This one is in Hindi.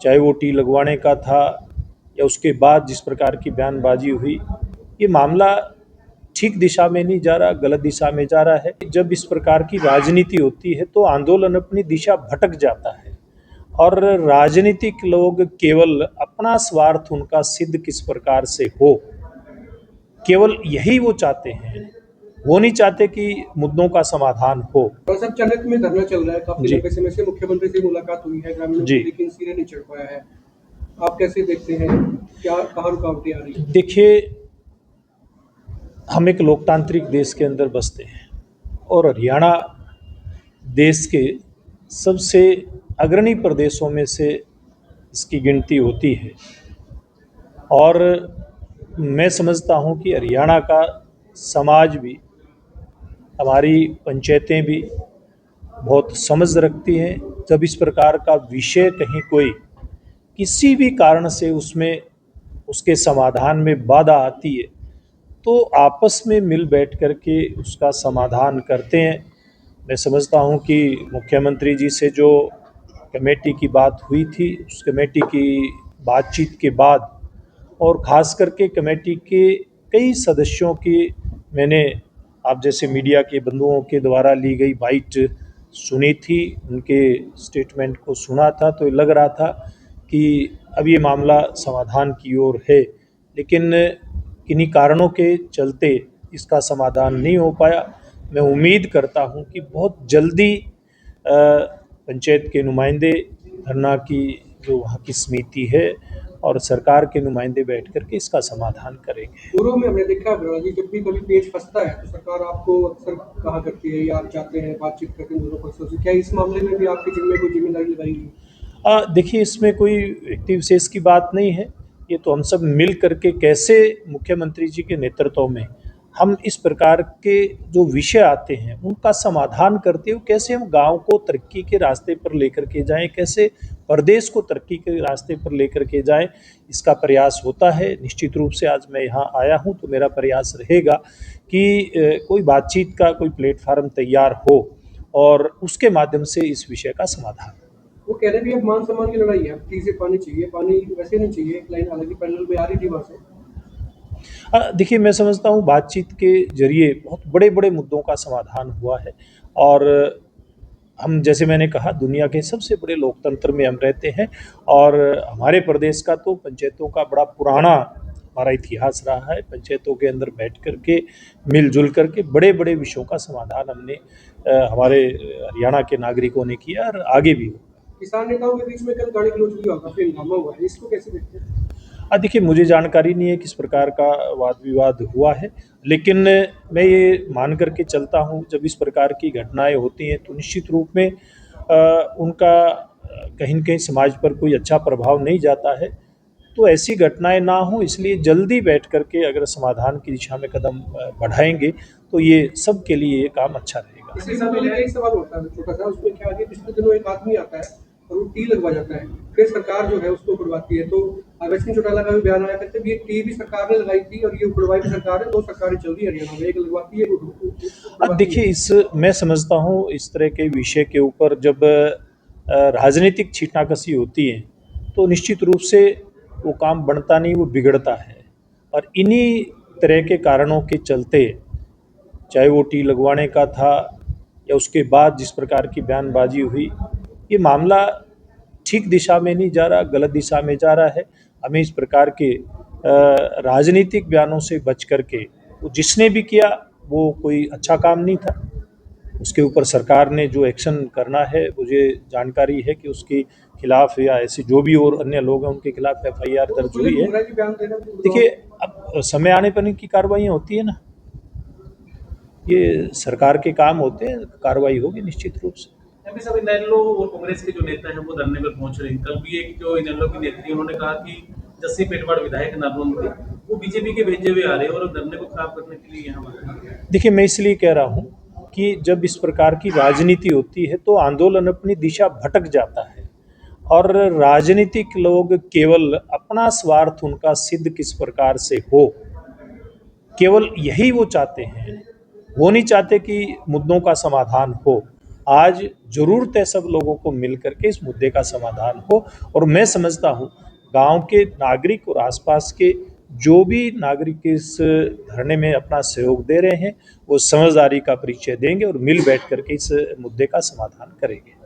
चाहे वो टी लगवाने का था या उसके बाद जिस प्रकार की बयानबाजी हुई, ये मामला ठीक दिशा में नहीं जा रहा, गलत दिशा में जा रहा है। जब इस प्रकार की राजनीति होती है तो आंदोलन अपनी दिशा भटक जाता है और राजनीतिक लोग केवल अपना स्वार्थ उनका सिद्ध किस प्रकार से हो, केवल यही वो चाहते हैं। वो नहीं चाहते कि मुद्दों का समाधान हो। और सब चनक में धरना चल रहा है काफी जी लंबे समय से। मुख्यमंत्री से मुलाकात हुई है ग्रामीणों जी की, लेकिन सिरे नहीं चढ़ पाया है। आप कैसे देखते हैं, क्या कहाँ रुकावटें आ रही है? देखिए, हम एक लोकतांत्रिक देश के अंदर बसते हैं और हरियाणा देश के सबसे अग्रणी प्रदेशों में से इसकी गिनती होती है और मैं समझता हूँ कि हरियाणा का समाज भी, हमारी पंचायतें भी बहुत समझ रखती हैं। जब इस प्रकार का विषय कहीं कोई किसी भी कारण से उसमें उसके समाधान में बाधा आती है तो आपस में मिल बैठ कर के उसका समाधान करते हैं। मैं समझता हूँ कि मुख्यमंत्री जी से जो कमेटी की बात हुई थी, उस कमेटी की बातचीत के बाद और ख़ास करके कमेटी के कई सदस्यों की मैंने आप जैसे मीडिया के बंधुओं के द्वारा ली गई बाइट सुनी थी, उनके स्टेटमेंट को सुना था, तो लग रहा था कि अब ये मामला समाधान की ओर है, लेकिन किन्हीं कारणों के चलते इसका समाधान नहीं हो पाया। मैं उम्मीद करता हूँ कि बहुत जल्दी पंचायत के नुमाइंदे, धरना की जो वहाँ की समिति है और सरकार के नुमाइंदे बैठ कर के इसका समाधान करेंगे। पूर्व में हमने देखा है बराड़ जी, जब भी कभी पेच फंसता है तो सरकार आपको अक्सर कहा करती है या आप चाहते हैं बातचीत करके दोनों पक्षों से। क्या इस मामले में भी आपके जिम्मे कोई जिम्मेदारी लगाई गई? देखिए, इसमें कोई व्यक्ति विशेष की बात नहीं है। ये तो हम सब मिल करके कैसे मुख्यमंत्री जी के नेतृत्व में हम इस प्रकार के जो विषय आते हैं उनका समाधान करते हुए कैसे हम गांव को तरक्की के रास्ते पर लेकर के जाएं, कैसे प्रदेश को तरक्की के रास्ते पर लेकर के जाएं, इसका प्रयास होता है। निश्चित रूप से आज मैं यहाँ आया हूँ तो मेरा प्रयास रहेगा कि कोई बातचीत का कोई प्लेटफार्म तैयार हो और उसके माध्यम से इस विषय का समाधान। वो कह रहे भी अब मान सम्मान की लड़ाई है, अब ठीक से पानी चाहिए, पानी वैसे नहीं चाहिए। एक लाइन हालांकि पैनल में आ रही थी वहाँ से। देखिए, मैं समझता हूँ बातचीत के जरिए बहुत बड़े बड़े मुद्दों का समाधान हुआ है और हम, जैसे मैंने कहा, दुनिया के सबसे बड़े लोकतंत्र में हम रहते हैं और हमारे प्रदेश का तो पंचायतों का बड़ा पुराना हमारा इतिहास रहा है। पंचायतों के अंदर बैठ कर के मिलजुल कर के बड़े बड़े विषयों का समाधान हमने हमारे हरियाणा के नागरिकों ने किया और आगे भी होगा। किसान नेताओं के बीच में कल गाड़ी गलौज भी हुआ, काफी हंगामा हुआ है, इसको कैसे देखते हैं? देखिए, मुझे जानकारी नहीं है किस प्रकार का वाद विवाद हुआ है, लेकिन मैं ये मान कर के चलता हूँ जब इस प्रकार की घटनाएं होती हैं तो निश्चित रूप में उनका कहीं न कहीं समाज पर कोई अच्छा प्रभाव नहीं जाता है। तो ऐसी घटनाएं ना हो, इसलिए जल्दी बैठ कर के अगर समाधान की दिशा में कदम बढ़ाएंगे तो ये सब के लिए ये काम अच्छा रहेगा। इसके साथ में एक सवाल होता है छोटा सा, उसमें क्या है कि पिछले दिनों एक आदमी आता है और वो टी लगवा जाता है, फिर सरकार जो है उसको उड़वाती है। तो अश्विनी चौटाला का भी बयान आया करते ये टी भी सरकार ने लगाई थी और ये उड़वाई भी सरकार है। दो सरकारें चल रही है हरियाणा में, एक लगवाती है, एक उड़वाती देखिए, है। इस मैं समझता हूँ इस तरह के विषय के ऊपर जब राजनीतिक छींटाकशी होती है तो निश्चित रूप से वो काम बनता नहीं, वो बिगड़ता है। और इन्हीं तरह के कारणों के चलते, चाहे वो टी लगवाने का था या उसके बाद जिस प्रकार की बयानबाजी हुई, ये मामला ठीक दिशा में नहीं जा रहा, गलत दिशा में जा रहा है। हमें इस प्रकार के राजनीतिक बयानों से बच कर के, वो जिसने भी किया वो कोई अच्छा काम नहीं था। उसके ऊपर सरकार ने जो एक्शन करना है, मुझे जानकारी है कि उसके खिलाफ या ऐसे जो भी और अन्य लोग हैं उनके खिलाफ FIR दर्ज हुई है। देखिए, अब समय आने पर इनकी कार्रवाइयाँ होती है ना, ये सरकार के काम होते हैं, कार्रवाई होगी निश्चित रूप से। अभी सब इनेलो और कांग्रेस के जो नेता हैं वो धरने पर पहुंच रहे हैं। कल भी एक जो इनेलो की नेत्री उन्होंने कहा कि जस्सी पेटवाड़ विधायक नादौन के वो बीजेपी के भेजे हुए आ रहे हैं और धरने को खराब करने के लिए यहाँ। देखिए, मैं इसलिए कह रहा हूँ कि जब इस प्रकार की राजनीति होती है तो आंदोलन अपनी दिशा भटक जाता है और राजनीतिक लोग केवल अपना स्वार्थ उनका सिद्ध किस प्रकार से हो, केवल यही वो चाहते हैं। वो नहीं चाहते कि मुद्दों का समाधान हो। आज ज़रूरत है सब लोगों को मिल करके इस मुद्दे का समाधान हो। और मैं समझता हूँ गांव के नागरिक और आसपास के जो भी नागरिक इस धरने में अपना सहयोग दे रहे हैं वो समझदारी का परिचय देंगे और मिल बैठ करके इस मुद्दे का समाधान करेंगे।